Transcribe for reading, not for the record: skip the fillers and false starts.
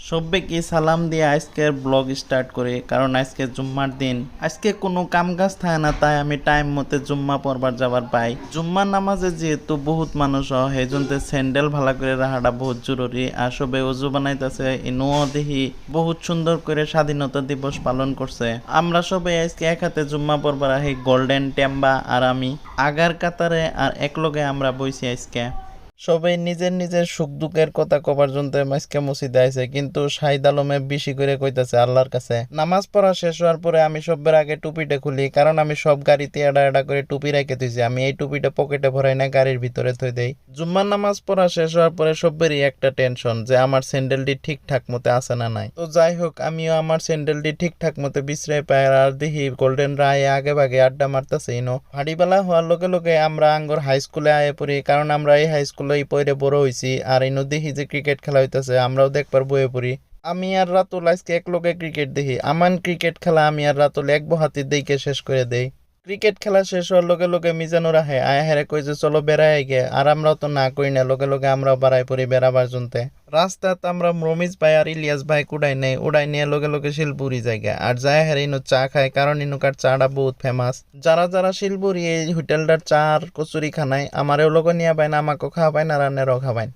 সব্যকে সালাম দিয়ে আজকের ব্লগ স্টার্ট করি, কারণ আজকে জুম্মার দিন। আজকে কোনো কাম কাজ থাকে না, তাই আমি টাইম মতে জুম্মা পড়বার যাবার পাই। জুম্মার নামাজে যেহেতু বহুত মানুষ হয়, সেই জন্য স্যান্ডেল ভালো করে রাখাটা বহুত জরুরি। আর সবে অজু বানাইতেছে, ইনুও দেখি বহুত সুন্দর করে স্বাধীনতা দিবস পালন করছে। আমরা সবাই আজকে এক হাতে জুম্মা পড়বার আহি, গোল্ডেন টেম্বা আর আমি আগার কাতারে আর একলগে আমরা বইছি আজকে। সবাই নিজের নিজের সুখ দুঃখের কথা কবার জন্য আজকে মসজিদে আইছে, কিন্তু শাহিদ আলমে বেশি করে কইতাছে আল্লাহর কাছে। নামাজ পড়া শেষ হওয়ার পরে আমি সবের আগে টুপিটা খুলি, কারণ আমি সব গাড়িতে এডা এডা করে টুপি রেখে দিয়েছি। আমি এই টুপিটা পকেটে ভরাই না, গাড়ির ভিতরে থই দেই। জুম্মার নামাজ পড়া শেষ হওয়ার পরে সবেরই একটা টেনশন যে আমার স্যান্ডেলটি ঠিকঠাক মতো আছে না নাই। তো যাই হোক, আমিও আমার স্যান্ডেলটি ঠিকঠাক মতো বিশ্রাই পাই। আর দেখি গোল্ডেন রায় আগে ভাগে আড্ডা মারতেছে। ইনো হাড়িবেলা হওয়ার লগে লগে আমরা আঙ্গর হাই স্কুলে আয়ে পড়ি, কারণ আমরা এই হাই স্কুলে পরে বড় হয়েছি। আর ইনো দেখি যে ক্রিকেট খেলা হইতেছে, আমরাও দেখবার বয়ে পড়ি। আমি আর রাতুল আজকে এক লোকে ক্রিকেট দেখি। আমান ক্রিকেট খেলা আমি আর রাতুল এক বহাতি দেখে শেষ করে দেই। ক্রিকেট খেলা শেষ হওয়ার লগে লগে মিজানুর আহে, আয়া হেরে কই যে চলো বেড়াই গে। আর আমরাও তো না করি না, লগে লগে আমরাও বাড়াই পড়ি বেড়াবার জন্যে। রাস্তাত আমরা রমিজ ভাই আর ইলিয়াস ভাই উড়াই নিয়ে লগে লগে শিলপুরি জায়গা আর যায় হেরে ইনো চা খায়, কারণ ইনুকার চাটা বহুত ফেমাস। যারা যারা শিলপুরি এই হোটেলটার চা আর কচুরি খানায় আমারেও লগে নিয়ে পায় না, আমাকেও খাওয়া পায় না, রান্নারও খাওয়ায়।